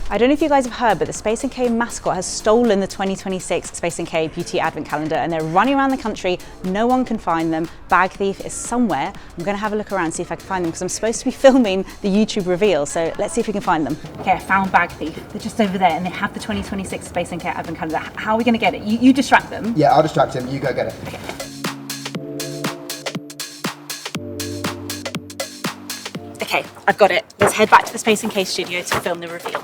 I don't know if you guys have heard, but the Space NK mascot has stolen the 2026 Space NK Beauty Advent Calendar and they're running around the country. No one can find them. Bag thief is somewhere. I'm gonna have a look around, see if I can find them because I'm supposed to be filming the YouTube reveal. So let's see if we can find them. Okay, I found bag thief. They're just over there and they have the 2026 Space NK Advent Calendar. How are we gonna get it? You distract them. Yeah, I'll distract him. You go get it. Okay. Okay, I've got it. Let's head back to the Space NK studio to film the reveal.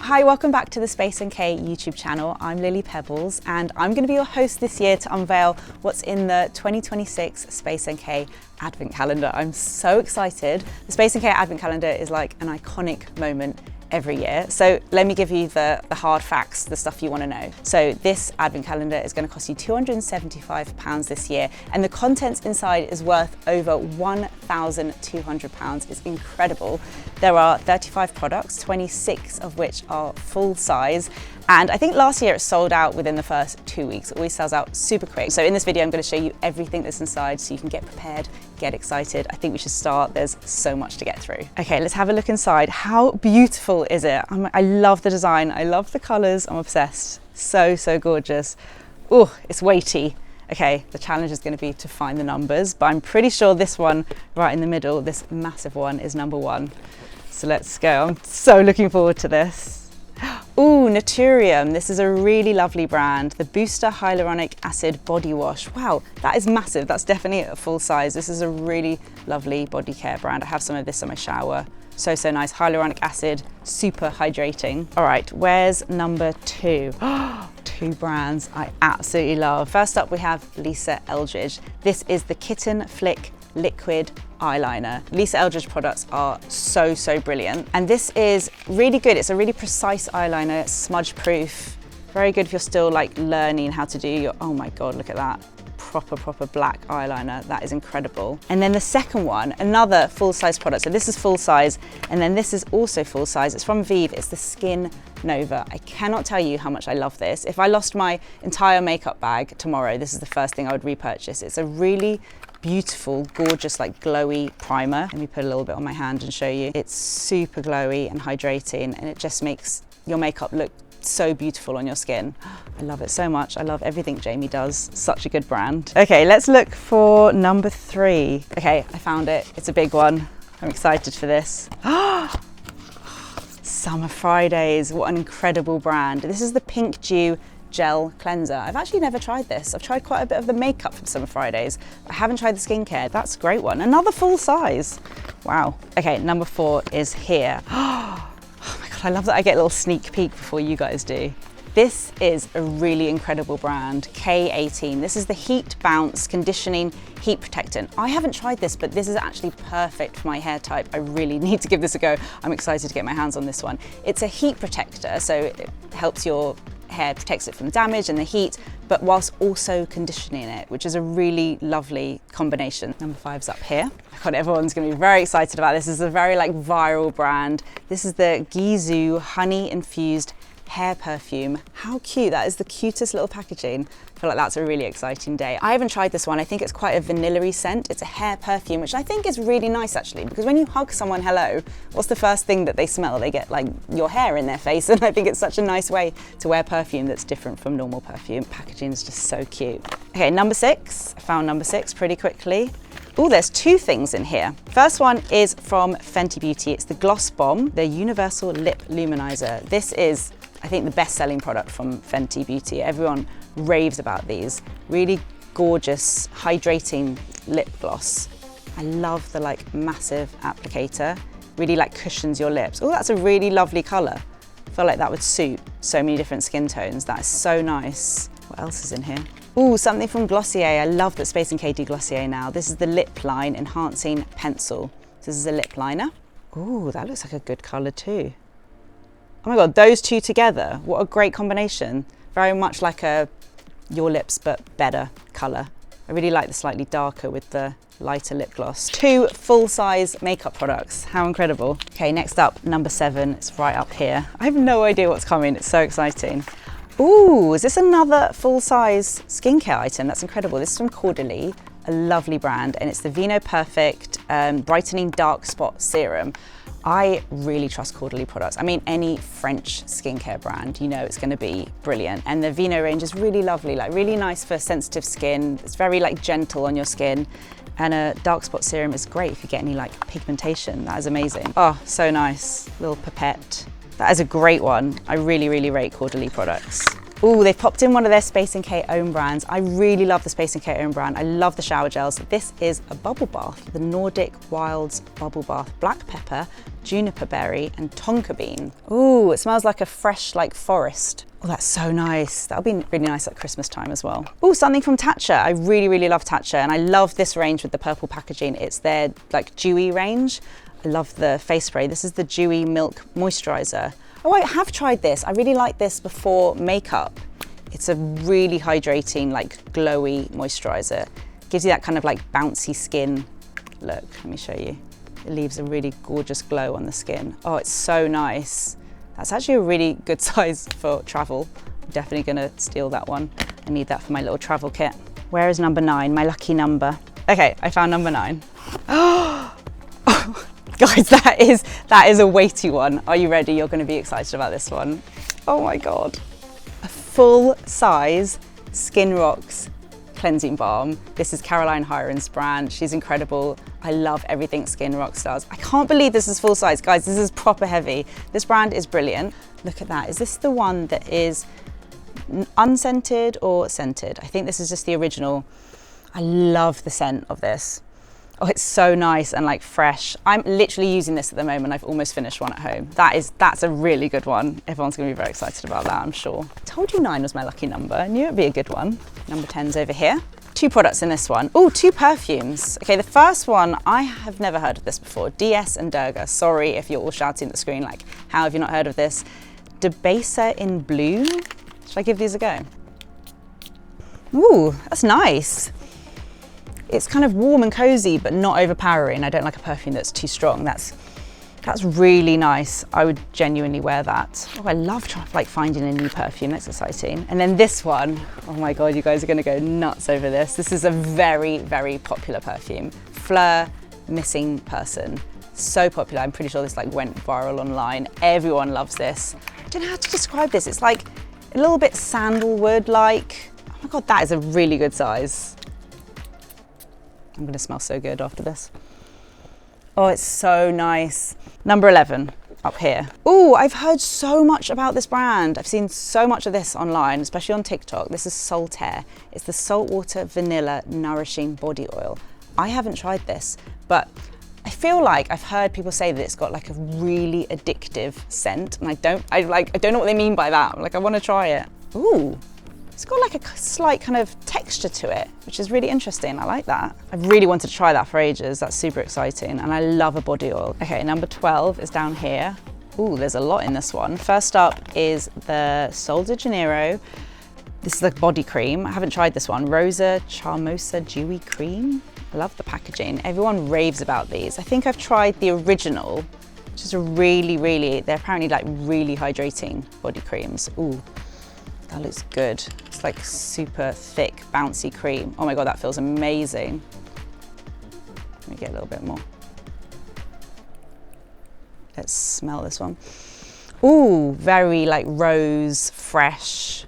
Hi, welcome back to the Space NK YouTube channel. I'm Lily Pebbles and I'm going to be your host this year to unveil what's in the 2026 Space NK Advent Calendar. I'm so excited. The Space NK Advent Calendar is like an iconic moment every year. So let me give you the hard facts, the stuff you want to know. So this Advent Calendar is going to cost you £275 this year and the contents inside is worth over £1,200. It's incredible. There are 35 products, 26 of which are full size. And I think last year it sold out within the first 2 weeks. It always sells out super quick. So in this video, I'm going to show you everything that's inside so you can get prepared, get excited. I think we should start. There's so much to get through. Okay, let's have a look inside. How beautiful is it? I love the design. I love the colors. I'm obsessed. So, so gorgeous. Oh, it's weighty. Okay, the challenge is going to be to find the numbers, but I'm pretty sure this one right in the middle, this massive one, is number 1. So let's go. I'm so looking forward to this. Ooh, Naturium. This is a really lovely brand. The Booster Hyaluronic Acid Body Wash. Wow, that is massive. That's definitely a full size. This is a really lovely body care brand. I have some of this in my shower. So, so nice. Hyaluronic acid, super hydrating. All right, where's number 2? 2 brands I absolutely love. First up, we have Lisa Eldridge. This is the Kitten Flick Liquid Eyeliner. Lisa Eldridge products are so, so brilliant. And this is really good. It's a really precise eyeliner. It's smudge proof. Very good if you're still like learning how to do your, oh my God, look at that. Proper black eyeliner. That is incredible. And then the second one, another full size product. So this is full size and then this is also full size. It's from Vive. It's the Skin Nova. I cannot tell you how much I love this. If I lost my entire makeup bag tomorrow, this is the first thing I would repurchase. It's a really beautiful, gorgeous, like glowy primer. Let me put a little bit on my hand and show you. It's super glowy and hydrating and it just makes your makeup look so beautiful on your skin. I love it so much. I love everything Jamie does. Such a good brand. Okay, let's look for number 3. Okay, I found it. It's a big one. I'm excited for this. Summer Fridays. What an incredible brand. This is the Pink Dew Gel Cleanser. I've actually never tried this. I've tried quite a bit of the makeup from Summer Fridays. I haven't tried the skincare. That's a great one. Another full size. Wow. Okay, number 4 is here. Oh my God, I love that I get a little sneak peek before you guys do. This is a really incredible brand, K18. This is the Heat Bounce Conditioning Heat Protectant. I haven't tried this, but this is actually perfect for my hair type. I really need to give this a go. I'm excited to get my hands on this one. It's a heat protector, so it helps your hair, protects it from damage and the heat, but whilst also conditioning it, which is a really lovely combination. Number 5's up here. God, everyone's gonna be very excited about this. This is a very like viral brand. This is the Gisou Honey Infused Hair Perfume. How cute. That is the cutest little packaging. I feel like that's a really exciting day. I haven't tried this one. I think it's quite a vanilla-y scent. It's a hair perfume, which I think is really nice actually, because when you hug someone hello, what's the first thing that they smell? They get like your hair in their face, and I think it's such a nice way to wear perfume that's different from normal perfume. Packaging is just so cute. Okay, number 6. I found number 6 pretty quickly. Oh, there's 2 things in here. First one is from Fenty Beauty. It's the Gloss Bomb, the Universal Lip Luminizer. This is, I think, the best-selling product from Fenty Beauty. Everyone raves about these. Really gorgeous, hydrating lip gloss. I love the like massive applicator. Really like cushions your lips. Oh, that's a really lovely color. I feel like that would suit so many different skin tones. That is so nice. What else is in here? Ooh, something from Glossier. I love that Space NK do Glossier now. This is the Lip Line Enhancing Pencil. This is a lip liner. Ooh, that looks like a good color too. Oh my God, those 2 together, what a great combination. Very much like a Your Lips but better color. I really like the slightly darker with the lighter lip gloss. 2 full-size makeup products, how incredible. Okay, next up, number 7, it's right up here. I have no idea what's coming, it's so exciting. Ooh, is this another full-size skincare item? That's incredible. This is from Caudalie, a lovely brand, and it's the Vinoperfect Brightening Dark Spot Serum. I really trust Caudalie products. I mean, any French skincare brand, you know it's gonna be brilliant. And the Vino range is really lovely, like really nice for sensitive skin. It's very like gentle on your skin. And a dark spot serum is great if you get any like pigmentation. That is amazing. Oh, so nice, little pipette. That is a great one. I really, really rate Caudalie products. Ooh, they've popped in one of their Space & K own brands. I really love the Space & K own brand. I love the shower gels. This is a bubble bath, the Nordic Wilds Bubble Bath, black pepper, juniper berry, and tonka bean. Ooh, it smells like a fresh, like forest. Oh, that's so nice. That'll be really nice at Christmas time as well. Ooh, something from Tatcha. I really, really love Tatcha, and I love this range with the purple packaging. It's their like dewy range. I love the face spray. This is the Dewy Milk Moisturizer. Oh, I have tried this. I really like this before makeup. It's a really hydrating, like glowy moisturizer. Gives you that kind of like bouncy skin look. Let me show you. It leaves a really gorgeous glow on the skin. Oh, it's so nice. That's actually a really good size for travel. I'm definitely gonna steal that one. I need that for my little travel kit. Where is number 9, my lucky number? Okay, I found number 9. Oh, guys, that is a weighty one. Are you ready? You're gonna be excited about this one. Oh my God. A full-size Skin Rocks cleansing balm. This is Caroline Hiron's brand. She's incredible. I love everything Skin Rocks does. I can't believe this is full size, guys. This is proper heavy. This brand is brilliant. Look at that. Is this the one that is unscented or scented? I think this is just the original. I love the scent of this. Oh, it's so nice and like fresh. I'm literally using this at the moment. I've almost finished one at home. That's a really good one. Everyone's gonna be very excited about that, I'm sure. I told you 9 was my lucky number. I knew it'd be a good one. Number 10's over here. 2 products in this one. Oh, 2 perfumes. Okay, the first one, I have never heard of this before. DS and Durga. Sorry if you're all shouting at the screen like, how have you not heard of this? Debaser in Bloom. Should I give these a go? Ooh, that's nice. It's kind of warm and cozy, but not overpowering. I don't like a perfume that's too strong. That's really nice. I would genuinely wear that. Oh, I love like finding a new perfume. That's exciting. And then this one, oh my God, you guys are gonna go nuts over this. This is a very, very popular perfume. Fleur Missing Person. So popular. I'm pretty sure this like went viral online. Everyone loves this. I don't know how to describe this. It's like a little bit sandalwood-like. Oh my God, that is a really good size. I'm gonna smell so good after this. Oh, it's so nice. Number 11, up here. Oh, I've heard so much about this brand. I've seen so much of this online, especially on TikTok. This is Saltaire. It's the Saltwater Vanilla Nourishing Body Oil. I haven't tried this, but I feel like I've heard people say that it's got like a really addictive scent, and I don't know what they mean by that. Like, I wanna try it. Ooh. It's got like a slight kind of texture to it, which is really interesting. I like that. I've really wanted to try that for ages. That's super exciting. And I love a body oil. Okay, number 12 is down here. Ooh, there's a lot in this one. First up is the Sol de Janeiro. This is the body cream. I haven't tried this one. Rosa Charmosa Dewy Cream. I love the packaging. Everyone raves about these. I think I've tried the original, which is a they're apparently like really hydrating body creams. Ooh. That looks good. It's like super thick, bouncy cream. Oh my God, that feels amazing. Let me get a little bit more. Let's smell this one. Ooh, very like rose, fresh.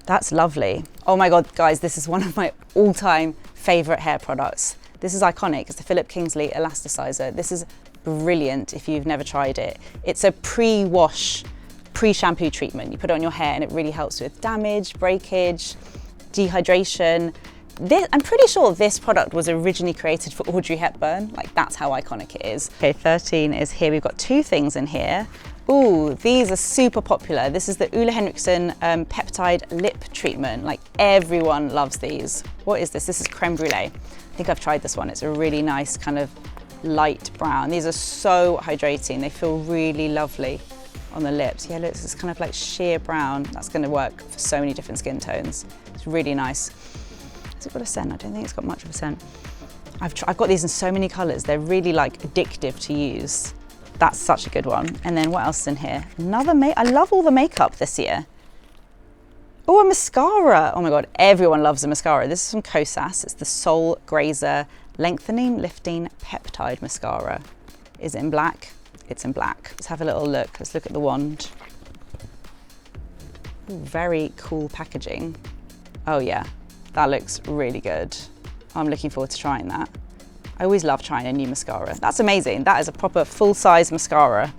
That's lovely. Oh my God, guys, this is one of my all-time favorite hair products. This is iconic. It's the Philip Kingsley Elasticizer. This is brilliant if you've never tried it. It's a pre-wash, pre-shampoo treatment. You put it on your hair and it really helps with damage, breakage, dehydration. I'm pretty sure this product was originally created for Audrey Hepburn. Like, that's how iconic it is. Okay, 13 is here. We've got 2 things in here. Ooh, these are super popular. This is the Ole Henriksen Peptide Lip Treatment. Like, everyone loves these. What is this? This is creme brulee. I think I've tried this one. It's a really nice kind of light brown. These are so hydrating. They feel really lovely on the lips. Yeah, look, it's kind of like sheer brown. That's gonna work for so many different skin tones. It's really nice. Has it got a scent? I don't think it's got much of a scent. I've got these in so many colors. They're really like addictive to use. That's such a good one. And then what else is in here? Another I love all the makeup this year. Oh, a mascara. Oh my God, everyone loves a mascara. This is from Kosas. It's the Soul Grazer Lengthening Lifting Peptide Mascara. Is it in black? It's in black. Let's have a little look. Let's look at the wand. Ooh, very cool packaging. Oh yeah, that looks really good. I'm looking forward to trying that. I always love trying a new mascara. That's amazing. That is a proper full-size mascara.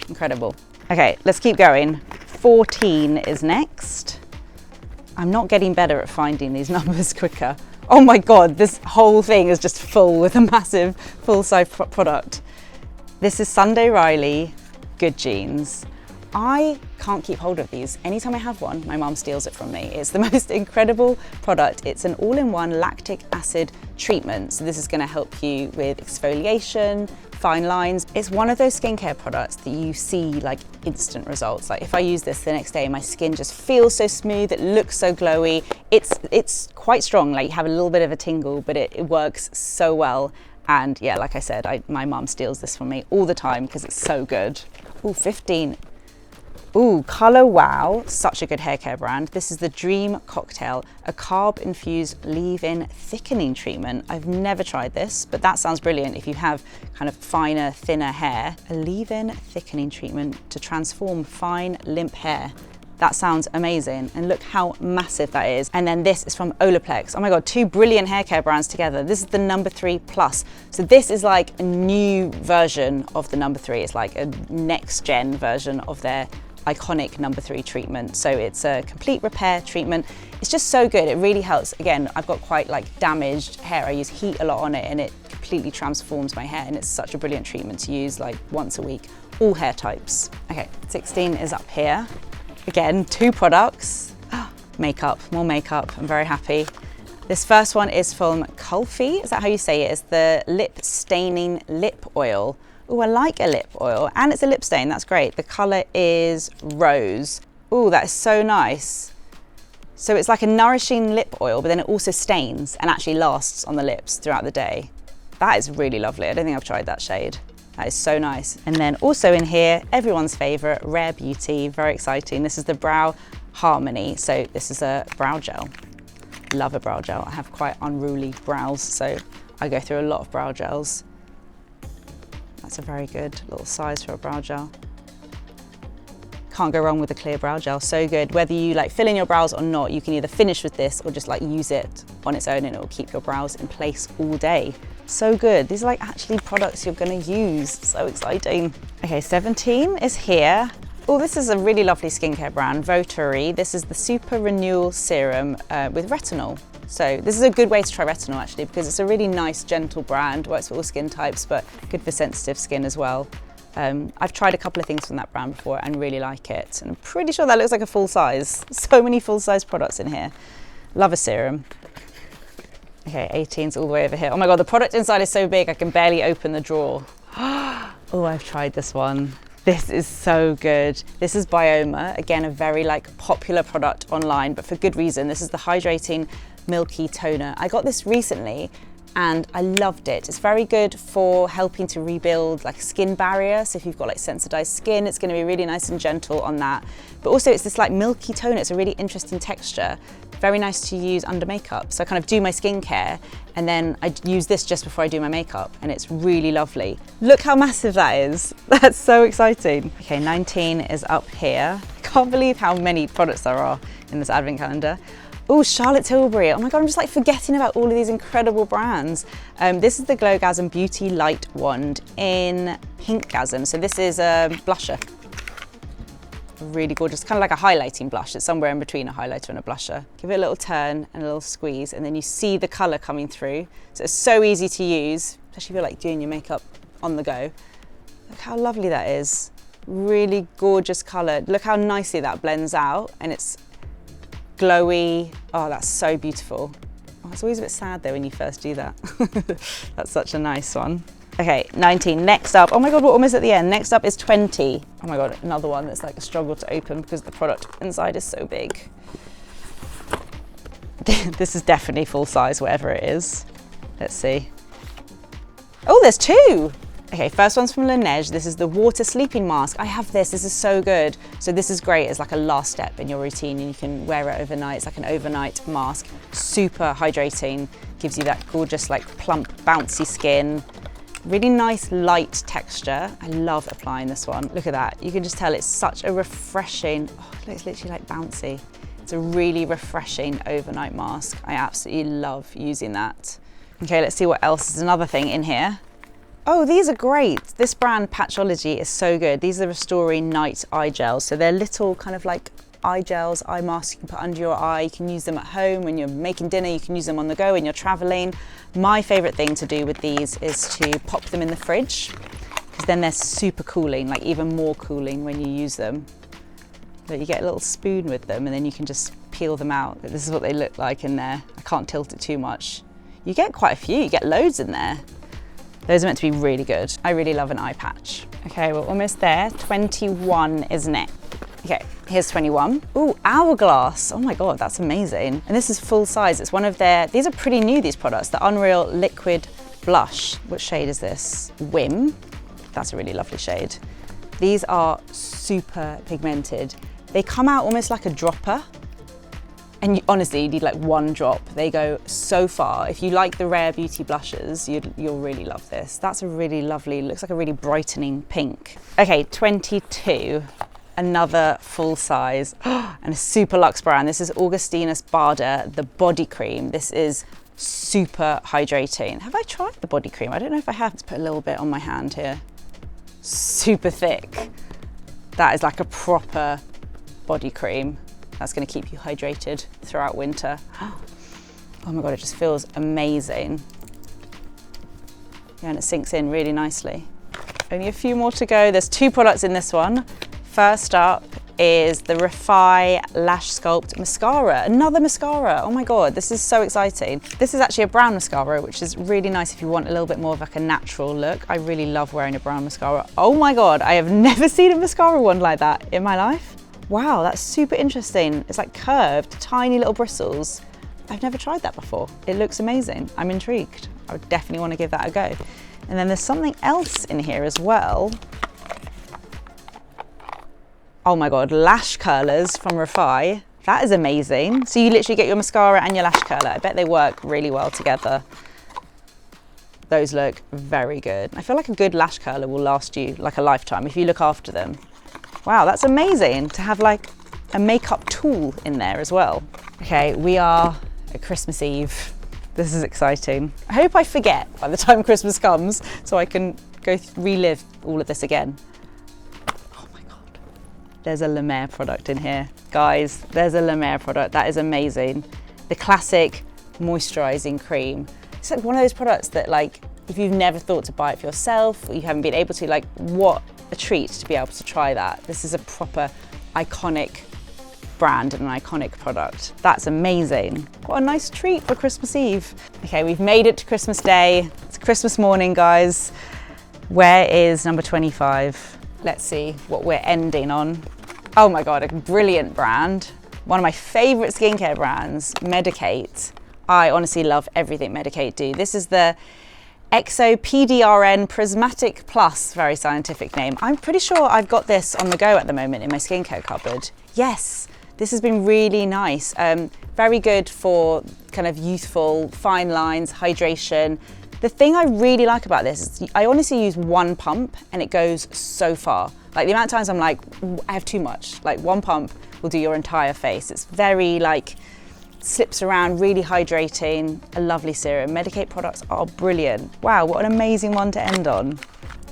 Incredible. Okay, let's keep going. 14 is next. I'm not getting better at finding these numbers quicker. Oh my God, this whole thing is just full with a massive full-size product. This is Sunday Riley Good Genes. I can't keep hold of these. Anytime I have one, my mum steals it from me. It's the most incredible product. It's an all-in-one lactic acid treatment. So this is gonna help you with exfoliation, fine lines. It's one of those skincare products that you see like instant results. Like if I use this the next day, my skin just feels so smooth, it looks so glowy. It's quite strong, like you have a little bit of a tingle, but it works so well. And yeah, like I said, my mum steals this from me all the time because it's so good. Ooh, 15. Ooh, Color Wow, such a good hair care brand. This is the Dream Cocktail, a carb-infused leave-in thickening treatment. I've never tried this, but that sounds brilliant if you have kind of finer, thinner hair. A leave-in thickening treatment to transform fine, limp hair. That sounds amazing. And look how massive that is. And then this is from Olaplex. Oh my God, two brilliant hair care brands together. This is the No. 3 Plus. So this is like a new version of the No. 3. It's like a next gen version of their iconic No. 3 treatment. So it's a complete repair treatment. It's just so good. It really helps. Again, I've got quite like damaged hair. I use heat a lot on it and it completely transforms my hair. And it's such a brilliant treatment to use like once a week, all hair types. Okay, 16 is up here. Again, two products. Makeup, more makeup. I'm very happy. This first one is from Kulfi. Is that how you say it? It's the Lip Staining Lip Oil. Oh, I like a lip oil, and it's a lip stain. That's great. The color is Rose. Oh, that is so nice. So it's like a nourishing lip oil, but then it also stains and actually lasts on the lips throughout the day. That is really lovely. I don't think I've tried that shade. That is so nice. And then also in here, everyone's favorite, Rare Beauty. Very exciting. This is the Brow Harmony. So this is a brow gel. Love a brow gel. I have quite unruly brows, so I go through a lot of brow gels. That's a very good little size for a brow gel. Can't go wrong with a clear brow gel, so good. Whether you like fill in your brows or not, you can either finish with this or just like use it on its own and it will keep your brows in place all day. So good. These are like actually products you're gonna use. So exciting. Okay, 17 is here. Oh, this is a really lovely skincare brand, Votary. This is the Super Renewal Serum with retinol. So this is a good way to try retinol actually, because it's a really nice, gentle brand, works for all skin types, but good for sensitive skin as well. I've tried a couple of things from that brand before and really like it. And I'm pretty sure that looks like a full size. So many full size products in here. Love a serum. Okay, 18's all the way over here. Oh my God, the product inside is so big, I can barely open the drawer. Oh, I've tried this one. This is so good. This is BYOMA, again, a very like popular product online, but for good reason. This is the Hydrating Milky Toner. I got this recently and I loved it. It's very good for helping to rebuild like a skin barrier. So if you've got like sensitized skin, it's gonna be really nice and gentle on that. But also it's this like milky toner. It's a really interesting texture. Very nice to use under makeup. So I kind of do my skincare and then I use this just before I do my makeup and it's really lovely. Look how massive that is. That's so exciting. Okay, 19 is up here. I can't believe how many products there are in this advent calendar. Oh, Charlotte Tilbury. Oh my God, I'm just like forgetting about all of these incredible brands. This is the Glowgasm Beauty Light Wand in Pinkgasm. So this is a blusher. Really gorgeous, kind of like a highlighting blush. It's somewhere in between a highlighter and a blusher. Give it a little turn and a little squeeze and then you see the color coming through. So it's so easy to use, especially if you're like doing your makeup on the go. Look how lovely that is. Really gorgeous color. Look how nicely that blends out and it's glowy. Oh, that's so beautiful. Oh, it's always a bit sad though when you first do that. That's such a nice one. Okay, 19, next up. Oh my God, we're almost at the end. Next up is 20. Oh my God, another one that's like a struggle to open because the product inside is so big. This is definitely full size, whatever it is. Let's see. Oh, there's two. Okay, first one's from Laneige. This is the water sleeping mask. I have this is so good. So this is great as like a last step in your routine, and you can wear it overnight. It's like an overnight mask, super hydrating, gives you that gorgeous like plump, bouncy skin. Really nice light texture. I love applying this one. Look at that. You can just tell it's such a refreshing, oh, it's literally like bouncy. It's a really refreshing overnight mask. I absolutely love using that. Okay, let's see what else is another thing in here. Oh, these are great. This brand Patchology is so good. These are the Restoring Night Eye Gels. So they're little kind of like eye gels, eye masks you can put under your eye. You can use them at home when you're making dinner. You can use them on the go when you're traveling. My favorite thing to do with these is to pop them in the fridge, because then they're super cooling, like even more cooling when you use them. But you get a little spoon with them and then you can just peel them out. This is what they look like in there. I can't tilt it too much. You get quite a few, you get loads in there. Those are meant to be really good. I really love an eye patch. Okay, we're almost there. 21, isn't it? Okay, here's 21. Ooh, Hourglass. Oh my God, that's amazing. And this is full size. It's one of their, these are pretty new, these products. The Unreal Liquid Blush. What shade is this? Whim. That's a really lovely shade. These are super pigmented. They come out almost like a dropper. And honestly, you need like one drop. They go so far. If you like the Rare Beauty blushes, you'll really love this. That's a really lovely, looks like a really brightening pink. Okay, 22, another full size and a super luxe brand. This is Augustinus Bader, the body cream. This is super hydrating. Have I tried the body cream? I don't know if I have. Let's put a little bit on my hand here. Super thick. That is like a proper body cream. That's going to keep you hydrated throughout winter. Oh my God, it just feels amazing. Yeah, and it sinks in really nicely. Only a few more to go. There's 2 products in this one. First up is the REFY Lash Sculpt Mascara. Another mascara. Oh my God, this is so exciting. This is actually a brown mascara, which is really nice if you want a little bit more of like a natural look. I really love wearing a brown mascara. Oh my God, I have never seen a mascara one like that in my life. Wow, that's super interesting. It's like curved, tiny little bristles. I've never tried that before. It looks amazing. I'm intrigued. I would definitely want to give that a go. And then there's something else in here as well. Oh my God, lash curlers from REFY. That is amazing. So you literally get your mascara and your lash curler. I bet they work really well together. Those look very good. I feel like a good lash curler will last you like a lifetime if you look after them. Wow, that's amazing to have like a makeup tool in there as well. Okay, we are at Christmas Eve. This is exciting. I hope I forget by the time Christmas comes so I can go relive all of this again. Oh my God. There's a La Mer product in here. Guys, there's a La Mer product. That is amazing. The classic moisturizing cream. It's like one of those products that like, if you've never thought to buy it for yourself or you haven't been able to, like what a treat to be able to try that. This is a proper iconic brand and an iconic product. That's amazing. What a nice treat for Christmas Eve. Okay, we've made it to Christmas Day. It's Christmas morning, guys. Where is number 25? Let's see what we're ending on. Oh my God, a brilliant brand. One of my favorite skincare brands, Medicate. I honestly love everything Medicate do. This is the Exo PDRN Prismatic Plus, very scientific name. I'm pretty sure I've got this on the go at the moment in my skincare cupboard. Yes, this has been really nice. Very good for kind of youthful, fine lines, hydration. The thing I really like about this is I honestly use one pump and it goes so far. Like the amount of times I'm like, I have too much. Like one pump will do your entire face. It's very like, slips around, really hydrating, a lovely serum. Medicate products are brilliant. Wow, what an amazing one to end on.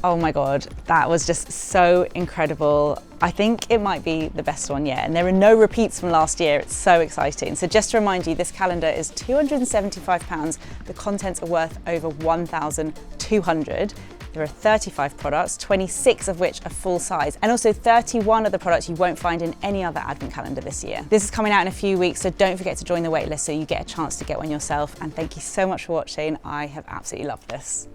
Oh my God, that was just so incredible. I think it might be the best one yet, and there are no repeats from last year. It's so exciting. So just to remind you, this calendar is £275. The contents are worth over 1,200. There are 35 products, 26 of which are full size, and also 31 of the products you won't find in any other advent calendar this year. This is coming out in a few weeks, so don't forget to join the waitlist so you get a chance to get one yourself. And thank you so much for watching. I have absolutely loved this.